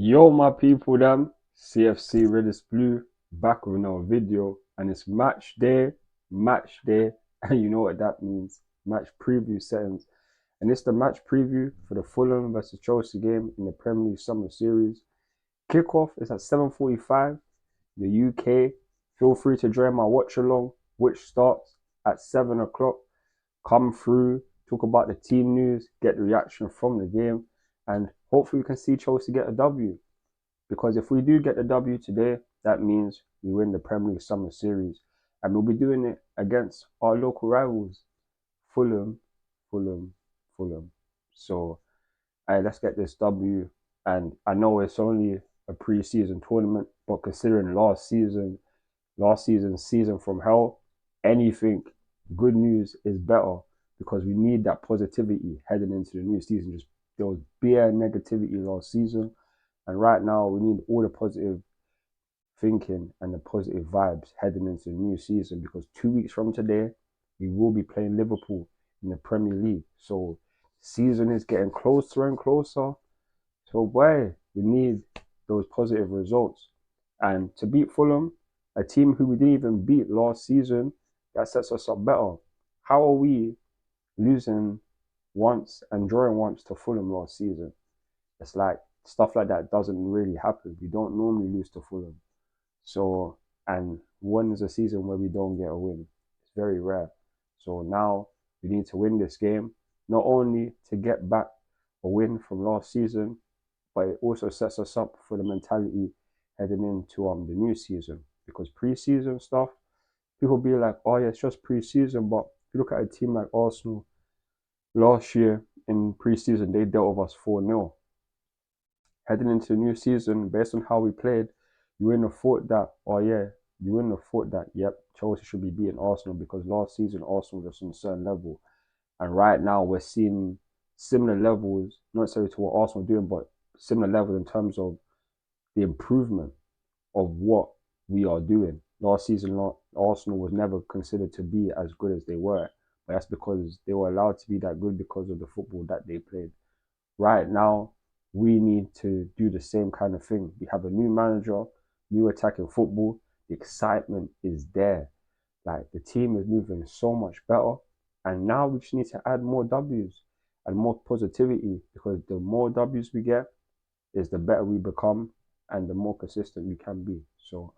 Yo, my people, them CFC Red is Blue back with another video, and it's match day, and you know what that means match preview settings. And it's the match preview for the Fulham versus Chelsea game in the Premier League Summer Series. Kickoff is at 7:45 the UK. Feel free to join my watch along, which starts at 7 o'clock. Come through, talk about the team news, get the reaction from the game, and hopefully we can see Chelsea get a W. Because if we do get the W today, that means we win the Premier League Summer Series. And we'll be doing it against our local rivals, Fulham, Fulham, Fulham. So let's get this W. And I know it's only a pre-season tournament, but considering last season's season from hell, anything good news is better because we need that positivity heading into the new season. Just there was bare negativity last season, and right now we need all the positive thinking and the positive vibes heading into the new season because 2 weeks from today we will be playing Liverpool in the Premier League. So season is getting closer and closer. So boy, we need those positive results. And to beat Fulham, a team who we didn't even beat last season, that sets us up better. How are we losing once and drawing once to Fulham last season? It's like stuff like that doesn't really happen. We don't normally lose to Fulham. So, and one is a season where we don't get a win. It's very rare. So now we need to win this game, not only to get back a win from last season, but it also sets us up for the mentality heading into the new season. Because pre-season stuff, people be like, oh yeah, it's just pre-season. But if you look at a team like Arsenal last year in pre-season, they dealt with us 4-0. Heading into the new season, based on how we played, you wouldn't have thought that, oh yeah, you wouldn't have thought that, yep, Chelsea should be beating Arsenal because last season Arsenal was on a certain level. And right now we're seeing similar levels, not necessarily to what Arsenal are doing, but similar levels in terms of the improvement of what we are doing. Last season, Arsenal was never considered to be as good as they were. But that's because they were allowed to be that good because of the football that they played. Right now, we need to do the same kind of thing. We have a new manager, new attacking football. The excitement is there. Like the team is moving so much better. And now we just need to add more W's and more positivity because the more W's we get, is the better we become and the more consistent we can be. So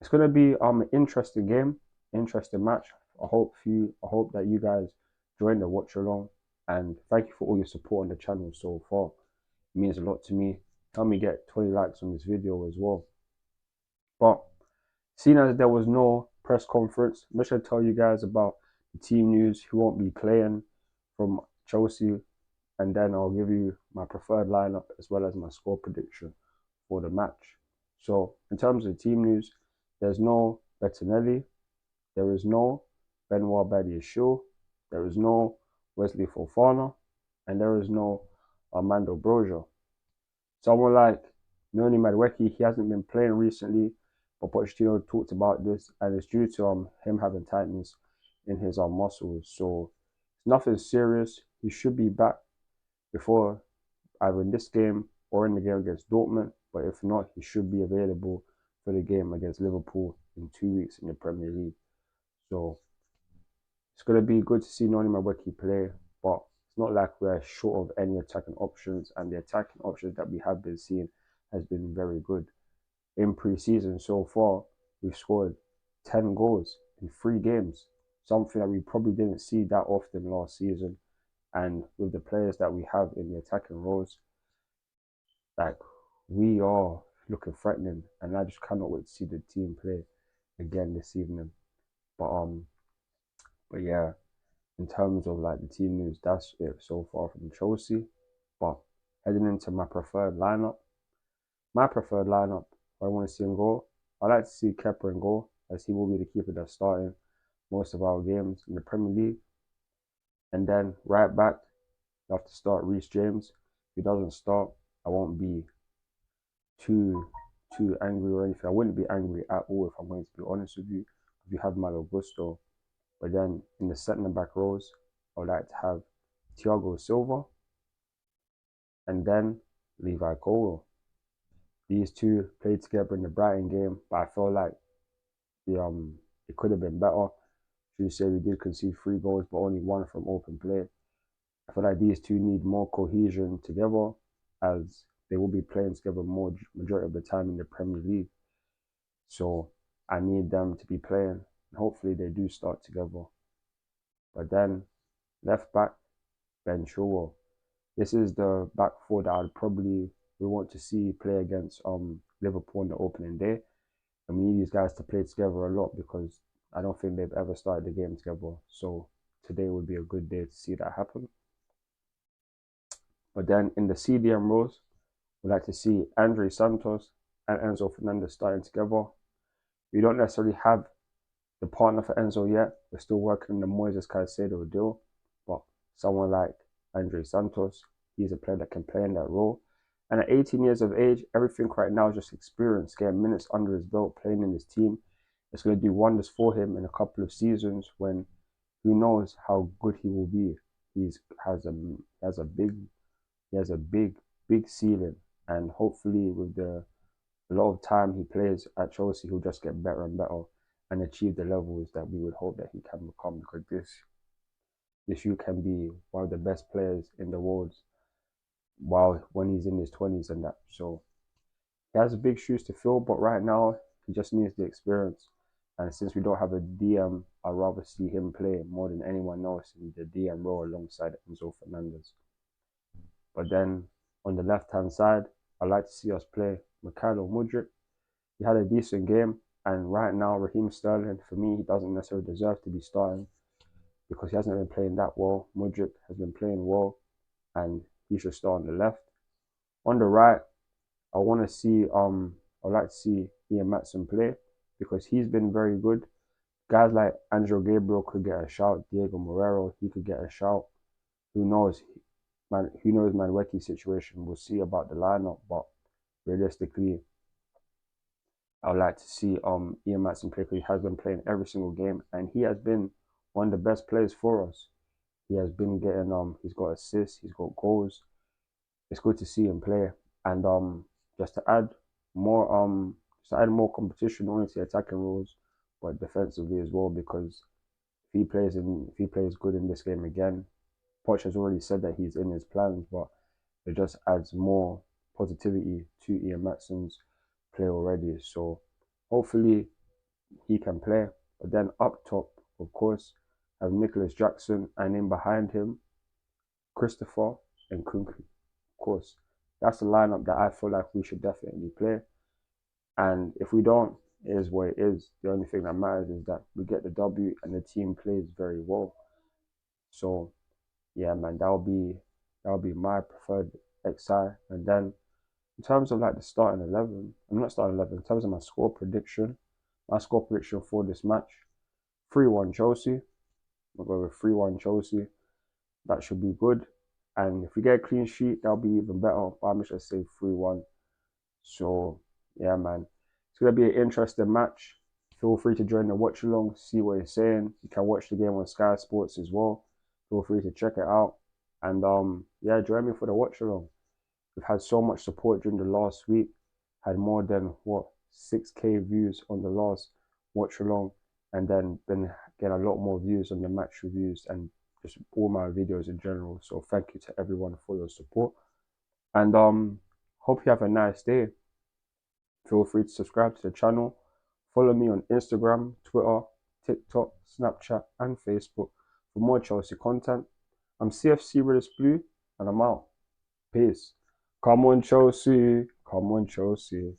it's gonna be an interesting game, interesting match. I hope that you guys join the watch along, and thank you for all your support on the channel so far. It means a lot to me. Help me get 20 likes on this video as well. But seeing as there was no press conference, I'm just gonna tell you guys about the team news, who won't be playing from Chelsea, and then I'll give you my preferred lineup as well as my score prediction for the match. So in terms of the team news, there's no Bettinelli, there is no Benoit Badiashile, there is no Wesley Fofana, and there is no Armando Broja. Someone like Noni Madueke, he hasn't been playing recently, but Pochettino talked about this, and it's due to him having tightness in his muscles. So it's nothing serious. He should be back before either in this game or in the game against Dortmund. But if not, he should be available for the game against Liverpool in 2 weeks in the Premier League. So it's going to be good to see Noni Madueke play, but it's not like we're short of any attacking options, and the attacking options that we have been seeing has been very good. In pre-season so far, we've scored 10 goals in 3 games, something that we probably didn't see that often last season. And with the players that we have in the attacking roles, like we are looking threatening, and I just cannot wait to see the team play again this evening. But but yeah, in terms of like the team news, that's it so far from Chelsea. But heading into my preferred lineup, I want to see in goal. I like to see Kepa in goal, as he will be the keeper that's starting most of our games in the Premier League. And then right back, you have to start Reece James. If he doesn't start, I won't be too angry or anything. I wouldn't be angry at all if I'm going to be honest with you. If you have Malo Gusto, but then in the centre back rows, I would like to have Thiago Silva and then Levi Cole. These two played together in the Brighton game, but I feel like it could have been better. Should you say we did concede 3 goals, but only one from open play. I feel like these two need more cohesion together, as they will be playing together more majority of the time in the Premier League. So I need them to be playing. Hopefully they do start together. But then left back, Ben Chilwell. This is the back four that I'd probably we want to see play against Liverpool on the opening day. And we need these guys to play together a lot because I don't think they've ever started the game together. So today would be a good day to see that happen. But then in the CDM roles, we'd like to see Andre Santos and Enzo Fernandez starting together. We don't necessarily have the partner for Enzo yet. We're still working on the Moises Caicedo deal. But someone like Andre Santos, he's a player that can play in that role. And at 18 years of age, everything right now is just experience, getting minutes under his belt, playing in his team. It's going to do wonders for him in a couple of seasons when who knows how good he will be. He has a big ceiling, and hopefully with a lot of time he plays at Chelsea, he'll just get better and better and achieve the levels that we would hope that he can become, because this you can be one of the best players in the world while when he's in his 20s and that. So he has big shoes to fill, but right now he just needs the experience. And since we don't have a DM, I'd rather see him play more than anyone else in the DM role alongside Enzo Fernandez. But then on the left-hand side, I'd like to see us play Mikhailo Mudryk. He had a decent game, and right now Raheem Sterling, for me, he doesn't necessarily deserve to be starting because he hasn't been playing that well. Mudryk has been playing well, and he should start on the left. On the right, I want to see I'd like to see Ian Matson play because he's been very good. Guys like Angelo Gabriel could get a shout. Diego Morero, he could get a shout. Who knows? Who knows Manweki's situation? We'll see about the lineup, but realistically, I would like to see Ian Matson play because he has been playing every single game and he has been one of the best players for us. He has been getting he's got assists, he's got goals. It's good to see him play. And just to add more competition, not only to attacking roles, but defensively as well, because if he plays good in this game again, Poch has already said that he's in his plans, but it just adds more positivity to Ian Matson's play already. So hopefully he can play. But then up top, of course, have Nicolas Jackson, and in behind him, Christopher and Kunku. Of course, that's the lineup that I feel like we should definitely play. And if we don't, it is what it is. The only thing that matters is that we get the W and the team plays very well. So yeah, man, that'll be my preferred XI. And then in terms of like the starting 11, I'm not starting 11. In terms of my score prediction for this match, 3-1 Chelsea. We'll go with 3-1 Chelsea. That should be good. And if we get a clean sheet, that'll be even better. But I'm just gonna say 3-1. So yeah, man, it's gonna be an interesting match. Feel free to join the watch along, see what he's saying. You can watch the game on Sky Sports as well. Feel free to check it out. And yeah, join me for the watch along. We've had so much support during the last week. Had more than 6K views on the last watch along, and then been getting a lot more views on the match reviews and just all my videos in general. So thank you to everyone for your support. And hope you have a nice day. Feel free to subscribe to the channel. Follow me on Instagram, Twitter, TikTok, Snapchat, and Facebook for more Chelsea content. I'm CFC Redis Blue, and I'm out. Peace. Come on, Chelsea. Come on, Chelsea.